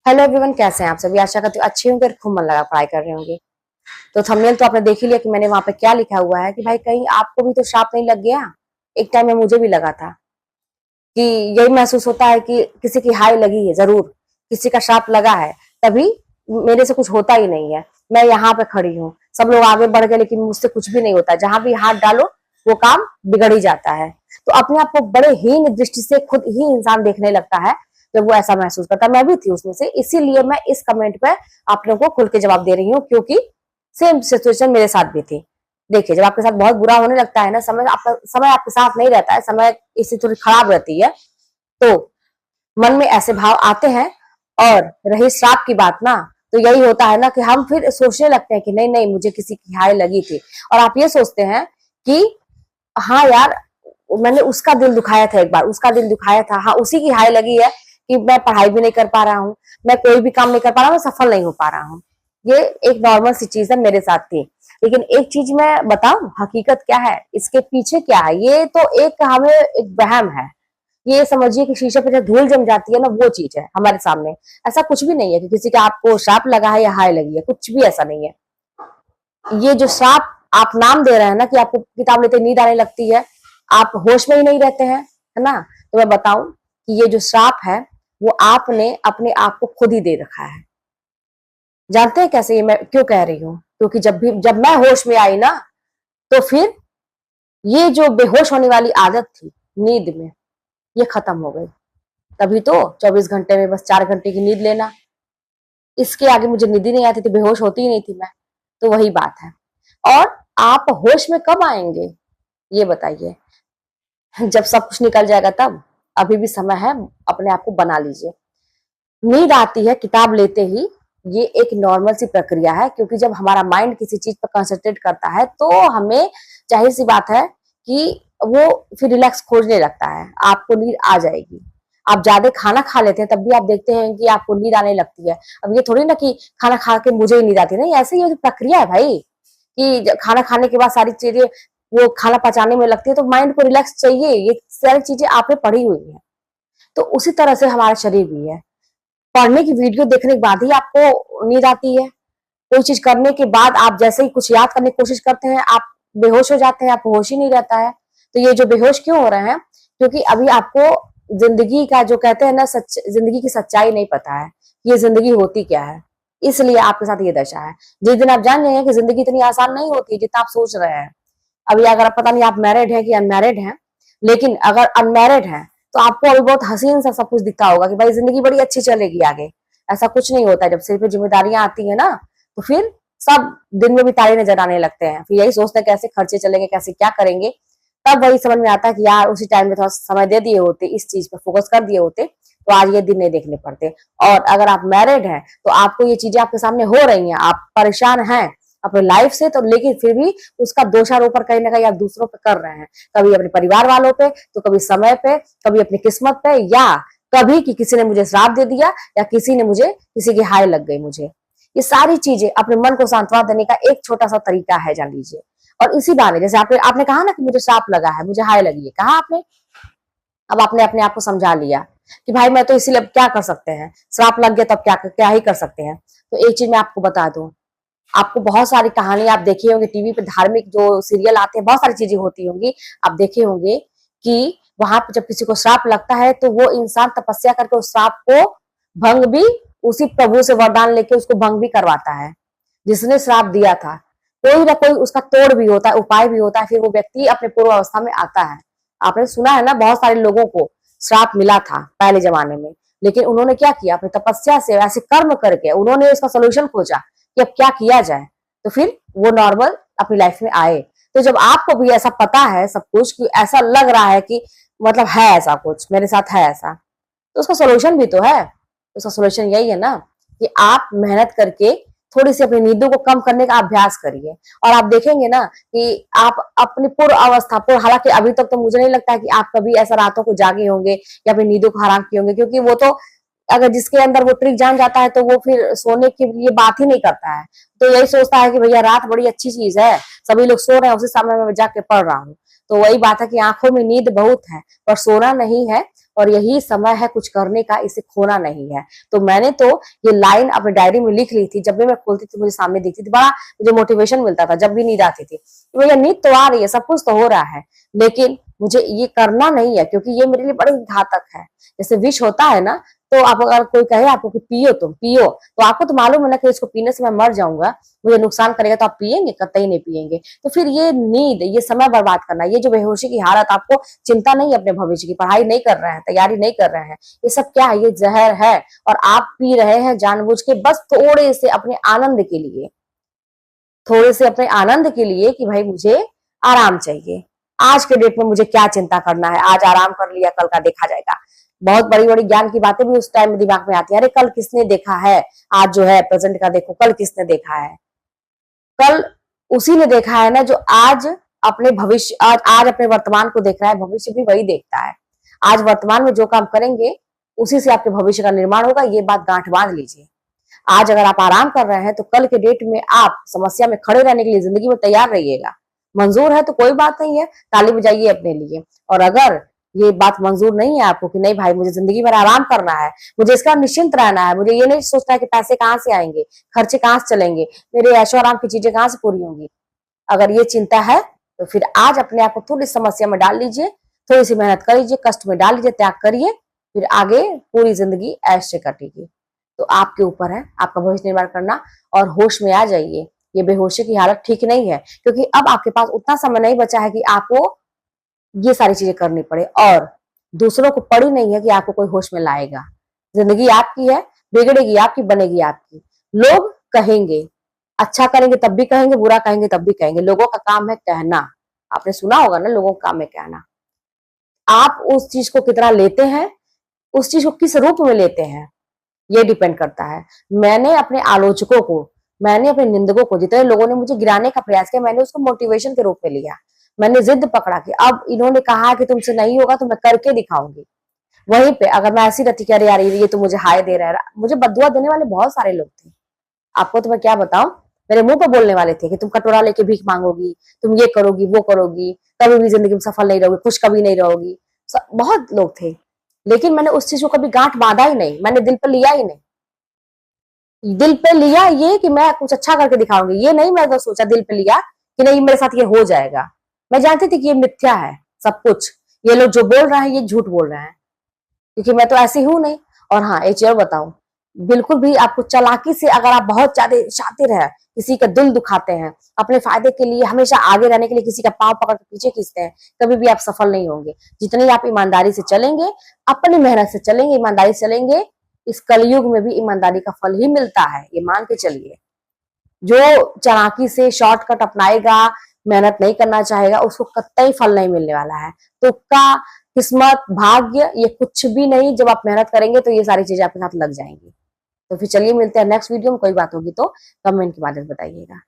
Hello everyone, कैसे हैं आप सभी। आशा करती हूँ अच्छे होंगे और खूब मन लगा पढ़ाई कर रहे होंगे। तो थंबनेल तो आपने देख ही लिया कि मैंने वहां पे क्या लिखा हुआ है कि भाई कहीं आपको भी तो श्राप नहीं लग गया। एक टाइम में मुझे भी लगा था कि यही महसूस होता है कि किसी की हाय लगी है, जरूर किसी का श्राप लगा है, तभी मेरे से कुछ होता ही नहीं है। मैं यहाँ पे खड़ी हूँ, सब लोग आगे बढ़ गए लेकिन मुझसे कुछ भी नहीं होता। जहां भी हाथ डालो वो काम बिगड़ ही जाता है। तो अपने आप को बड़े हीन दृष्टि से खुद ही इंसान देखने लगता है जब वो ऐसा महसूस करता है। मैं भी थी उसमें से, इसीलिए मैं इस कमेंट पे आप लोगों को खुल के जवाब दे रही हूँ, क्योंकि सेम सिचुएशन मेरे साथ भी थी। देखिए, जब आपके साथ बहुत बुरा होने लगता है ना, समय आपके साथ नहीं रहता है, समय इससे थोड़ी खराब रहती है, तो मन में ऐसे भाव आते हैं। और रही श्राप की बात ना, तो यही होता है ना कि हम फिर सोचने लगते हैं कि नहीं नहीं, मुझे किसी की हाय लगी थी। और आप ये सोचते हैं कि हाँ यार, मैंने उसका दिल दुखाया था, एक बार उसका दिल दुखाया था, हाँ उसी की हाय लगी है कि मैं पढ़ाई भी नहीं कर पा रहा हूँ, मैं कोई भी काम नहीं कर पा रहा हूँ, मैं सफल नहीं हो पा रहा हूँ। ये एक नॉर्मल सी चीज है, मेरे साथ थी। लेकिन एक चीज मैं बताऊं, हकीकत क्या है, इसके पीछे क्या है, ये तो एक हमें एक वहम है। ये समझिए कि शीशे पे जब धूल जम जाती है ना, वो चीज है हमारे सामने। ऐसा कुछ भी नहीं है कि किसी का आपको श्राप लगा है या हाय लगी है, कुछ भी ऐसा नहीं है। ये जो श्राप आप नाम दे रहे हैं ना कि आपको किताब लेते नींद आने लगती है, आप होश में ही नहीं रहते हैं, है ना, तो मैं बताऊं कि ये जो श्राप है वो आपने अपने आप को खुद ही दे रखा है। जानते हैं कैसे ये मैं क्यों कह रही हूँ? क्योंकि जब मैं होश में आई ना, तो फिर ये जो बेहोश होने वाली आदत थी नींद में, ये खत्म हो गई। तभी तो 24 घंटे में बस 4 घंटे की नींद लेना, इसके आगे मुझे नींद ही नहीं आती थी, बेहोश होती ही नहीं थी मैं। तो वही बात है। और आप होश में कब आएंगे ये बताइए? जब सब कुछ निकल जाएगा तब। अभी भी समय है, अपने आप को बना लीजिए। नींद आती है किताब लेते ही, ये एक नॉर्मल सी प्रक्रिया है, क्योंकि जब हमारा माइंड किसी चीज पर कंसंट्रेट करता है तो हमें, जाहिर सी बात है कि वो फिर रिलैक्स खोजने लगता है, आपको नींद आ जाएगी। आप ज्यादा खाना खा लेते हैं तब भी आप देखते हैं कि आपको नींद आने लगती है। अब ये थोड़ी ना कि खाना खा के मुझे ही नींद आती है, नहीं, ऐसे ही प्रक्रिया है भाई कि खाना खाने के बाद सारी चीजें वो खाना पचाने में लगती है, तो माइंड को रिलैक्स चाहिए। ये सारी चीजें आपने पढ़ी हुई है। तो उसी तरह से हमारा शरीर भी है। पढ़ने की वीडियो देखने के बाद ही आपको नींद आती है। कोई चीज करने के बाद आप जैसे ही कुछ याद करने की कोशिश करते हैं, आप बेहोश हो जाते हैं, आपको होश ही नहीं रहता है। तो ये जो बेहोश क्यों हो रहे हैं? क्योंकि अभी आपको जिंदगी का जो कहते हैं ना, जिंदगी की सच्चाई नहीं पता है, ये जिंदगी होती क्या है। इसलिए आपके साथ ये दशा है। जिस दिन आप जान जाएंगे कि जिंदगी इतनी आसान नहीं होती जितना आप सोच रहे हैं। अभी अगर पता नहीं आप मैरिड हैं कि अनमैरिड हैं, लेकिन अगर अनमैरिड हैं तो आपको अभी बहुत हसीन सा सब कुछ दिखता होगा कि भाई जिंदगी बड़ी अच्छी चलेगी आगे। ऐसा कुछ नहीं होता। जब सिर पे जिम्मेदारियां आती है ना, तो फिर सब दिन में भी तारे नजर आने लगते हैं। फिर यही सोचते हैं कैसे खर्चे चलेंगे, कैसे क्या करेंगे। तब वही समझ में आता है कि यार उसी टाइम में थोड़ा समय दे दिए होते, इस चीज पर फोकस कर दिए होते, तो आज ये दिन नहीं देखने पड़ते। और अगर आप मैरिड हैं तो आपको ये चीजें आपके सामने हो रही हैं, आप परेशान हैं अपने लाइफ से, तो लेकिन फिर भी उसका दोषारोपण कहीं ना कहीं आप दूसरों पे कर रहे हैं। कभी अपने परिवार वालों पे, तो कभी समय पे, कभी अपनी किस्मत पे, या कभी कि किसी ने मुझे श्राप दे दिया, या किसी ने मुझे, किसी की हाय लग गई मुझे। ये सारी चीजें अपने मन को सांत्वना देने का एक छोटा सा तरीका है, जान लीजिए। और इसी बहाने, जैसे आपने आपने कहा ना कि मुझे श्राप लगा है, मुझे हाय लगी है, कहा आपने। अब आपने अपने आप को समझा लिया कि भाई मैं तो इसीलिए, क्या कर सकते हैं, श्राप लग गया तब क्या क्या ही कर सकते हैं। तो एक चीज मैं आपको बता दूं, आपको बहुत सारी कहानी आप देखे होंगे टीवी पे, धार्मिक जो सीरियल आते हैं, बहुत सारी चीजें होती होंगी, आप देखे होंगे कि वहां पे जब किसी को श्राप लगता है तो वो इंसान तपस्या करके उस श्राप को भंग भी, उसी प्रभु से वरदान लेके उसको भंग भी करवाता है जिसने श्राप दिया था। कोई ना कोई उसका तोड़ भी होता है, उपाय भी होता है, फिर वो व्यक्ति अपने पूर्व अवस्था में आता है। आपने सुना है ना, बहुत सारे लोगों को श्राप मिला था पहले जमाने में, लेकिन उन्होंने क्या किया, अपनी तपस्या से ऐसे कर्म करके उन्होंने इसका सोल्यूशन खोजा कि अब क्या किया जाए, तो फिर वो नॉर्मल अपनी लाइफ में आए। तो जब आपको भी ऐसा पता है सब कुछ, कि ऐसा लग रहा है कि मतलब है ऐसा कुछ मेरे साथ है ऐसा, तो उसका सोल्यूशन भी तो है। उसका सोल्यूशन यही है ना कि आप मेहनत करके थोड़ी सी अपनी नींदों को कम करने का अभ्यास करिए। और आप देखेंगे ना कि आप अपनी पूर्व अवस्था पूर्व, हालांकि अभी तक तो मुझे नहीं लगता कि आप कभी ऐसा रातों को जागे होंगे या अपनी नींदों को हराम किए होंगे, क्योंकि वो तो, अगर जिसके अंदर वो ट्रिक जान जाता है तो वो फिर सोने के लिए बात ही नहीं करता है। तो यही सोचता है कि भैया रात बड़ी अच्छी चीज है, सभी लोग सो रहे हैं, उसी समय में जाके पढ़ रहा हूँ। तो वही बात है कि आंखों में नींद बहुत है पर सोना नहीं है। और यही समय है कुछ करने का, इसे खोना नहीं है। तो मैंने तो ये लाइन अपने डायरी में लिख ली थी। जब भी मैं खोलती थी मुझे सामने दिखती थी, बड़ा मुझे मोटिवेशन मिलता था जब भी नींद आती थी। तो भैया नींद तो आ रही है, सब कुछ तो हो रहा है, लेकिन मुझे ये करना नहीं है, क्योंकि ये मेरे लिए बड़े घातक है। जैसे विष होता है ना, तो आप अगर कोई कहे आपको कि पियो, तुम पियो, तो आपको तो मालूम है ना कि इसको पीने से मैं मर जाऊंगा, मुझे नुकसान करेगा, तो आप पिएंगे? कतई नहीं पिएंगे। तो फिर ये नींद, ये समय बर्बाद करना, ये जो बेहोशी की हालत, आपको चिंता नहीं है अपने भविष्य की, पढ़ाई नहीं कर रहे हैं, तैयारी नहीं कर रहे हैं, ये सब क्या है? ये जहर है। और आप पी रहे हैं जानबूझ के, बस थोड़े से अपने आनंद के लिए, थोड़े से अपने आनंद के लिए कि भाई मुझे आराम चाहिए, आज के डेट में मुझे क्या चिंता करना है, आज आराम कर लिया, कल का देखा जाएगा। बहुत बड़ी बड़ी ज्ञान की बातें भी उस टाइम में दिमाग में आती है, अरे कल किसने देखा है, आज जो है प्रेजेंट का देखो, कल किसने देखा है? कल उसी ने देखा है ना जो आज अपने भविष्य, आज अपने वर्तमान को देख रहा है, भविष्य भी वही देखता है। आज वर्तमान में जो काम करेंगे उसी से आपके भविष्य का निर्माण होगा, ये बात गांठ बांध लीजिए। आज अगर आप आराम कर रहे हैं तो कल के डेट में आप समस्या में खड़े रहने के लिए जिंदगी में तैयार रहिएगा। मंजूर है तो कोई बात नहीं है, ताली बजाइए अपने लिए। और अगर ये बात मंजूर नहीं है आपको कि नहीं भाई मुझे जिंदगी भर आराम करना है, मुझे इसका निश्चिंत रहना है, मुझे ये नहीं सोचना है कि पैसे कहाँ से आएंगे, खर्चे कहाँ से चलेंगे, मेरे ऐशो आराम की चीजें कहाँ से पूरी होंगी, अगर ये चिंता है तो फिर आज अपने आप को थोड़ी समस्या में डाल लीजिए, थोड़ी सी मेहनत कर लीजिए, कष्ट में डाल लीजिए, त्याग करिए, फिर आगे पूरी जिंदगी ऐश से कटेगी। तो आपके ऊपर है आपका भविष्य निर्माण करना। और होश में आ जाइए, ये बेहोशी की हालत ठीक नहीं है, क्योंकि अब आपके पास उतना समय नहीं बचा है कि आपको ये सारी चीजें करनी पड़े, और दूसरों को पड़ी नहीं है कि आपको कोई होश में लाएगा। जिंदगी आपकी है, बिगड़ेगी आपकी, बनेगी आपकी। लोग कहेंगे, अच्छा करेंगे तब भी कहेंगे, बुरा कहेंगे तब भी कहेंगे, लोगों का काम है कहना। आपने सुना होगा ना, लोगों का काम है कहना। आप उस चीज को कितना लेते हैं, उस चीज को किस रूप में लेते हैं, ये डिपेंड करता है। मैंने अपने आलोचकों को, मैंने अपने निंदकों को, जितने लोगों ने मुझे गिराने का प्रयास किया, मैंने उसको मोटिवेशन के रूप में लिया। मैंने जिद पकड़ा कि अब इन्होंने कहा कि तुमसे नहीं होगा तो मैं करके दिखाऊंगी। वहीं पे अगर मैं ऐसी रहती कि अरे यार ये तो मुझे हाय दे रहा है, मुझे बददुआ देने वाले बहुत सारे लोग थे। आपको तो मैं क्या बताऊं, मेरे मुंह पे बोलने वाले थे कि तुम कटोरा लेके भीख मांगोगी, तुम ये करोगी वो करोगी, कभी भी जिंदगी में सफल नहीं रहोगी, खुश कभी नहीं रहोगी। बहुत लोग थे, लेकिन मैंने उस चीज को कभी गांठ बांधा ही नहीं, मैंने दिल पर लिया ही नहीं। दिल पे लिया ये कि मैं कुछ अच्छा करके दिखाऊंगी, ये नहीं मैं तो सोचा दिल पे लिया कि नहीं मेरे साथ ये हो जाएगा। मैं जानती थी कि ये मिथ्या है सब कुछ, ये लोग जो बोल रहे हैं ये झूठ बोल रहे हैं, क्योंकि मैं तो ऐसी हूं नहीं। और हाँ एक चीज बताऊं, बिल्कुल भी आपको चालाकी से, अगर आप बहुत ज्यादा शातिर है, किसी का दिल दुखाते हैं, अपने फायदे के लिए हमेशा आगे रहने के लिए किसी का पांव पकड़ के पीछे खींचते हैं, कभी भी आप सफल नहीं होंगे। जितनी आप ईमानदारी से चलेंगे, अपनी मेहनत से चलेंगे, ईमानदारी से चलेंगे, इस कलयुग में भी ईमानदारी का फल ही मिलता है, ये मान के चलिए। जो चालाकी से शॉर्टकट अपनाएगा, मेहनत नहीं करना चाहेगा, उसको कतई फल नहीं मिलने वाला है। तुक्का, किस्मत, भाग्य, ये कुछ भी नहीं। जब आप मेहनत करेंगे तो ये सारी चीजें आपके साथ लग जाएंगी। तो फिर चलिए मिलते हैं नेक्स्ट वीडियो में, कोई बात होगी तो कमेंट के माध्यम से बताइएगा।